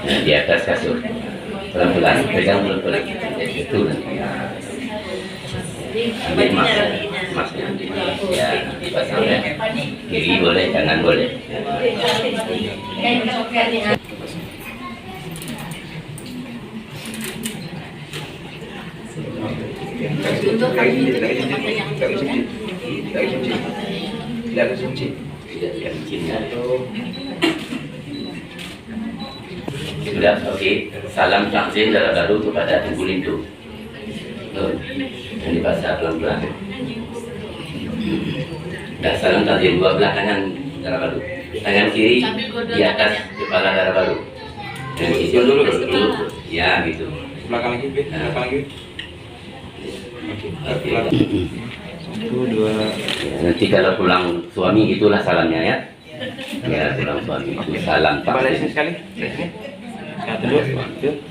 Nah, di atas kasur. Pelan-pelan, pegang pelan-pelan. Itu nanti. Ambil masnya. Ya, dipasang ya. Kiri boleh, kanan boleh. Untuk kami itu kita pakai yang Tidak kesuci. Tidak izinkan. Sudah, oke. Salam takzim dari baru kepada Ibu Lindu. Yang dibaca pelan-pelan. Dan salam takzim dua belah tangan darah baru. Tangan kiri di atas kepala darah baru. Dan isi dulu. Ya, gitu. Belakang lagi, belakang lagi. Oke. Satu, dua. Nanti kalau pulang suami itulah salamnya ya. Ya, pulang suami itu salam Balik sini takzim. sekali. Dari sini. Satu, dua.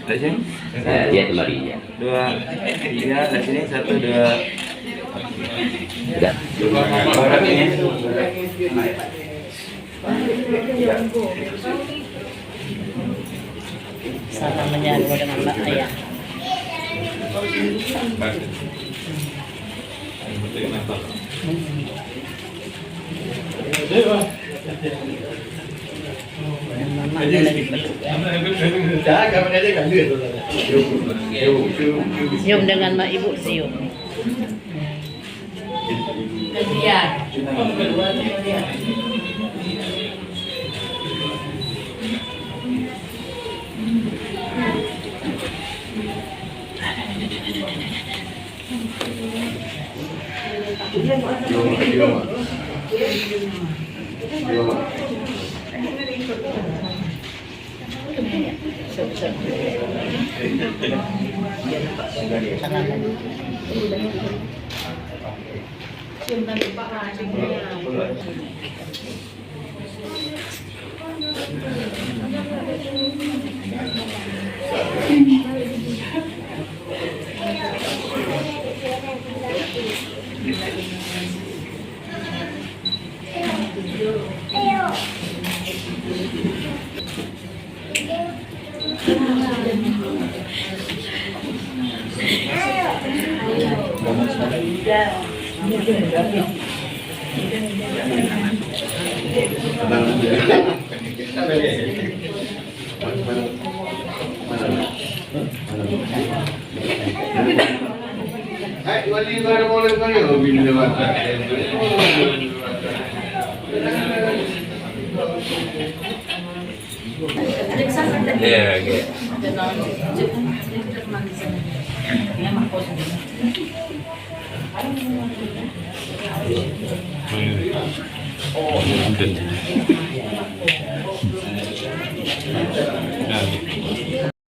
Dari sini. Dia kemari ya. Dua, tiga. Dari sini. Satu, dua. Sudah. Barat ini. salam menyatu dengan Mbak Ayah. Sium dengan Mbak Ibu sium. Ya, oke. Oh,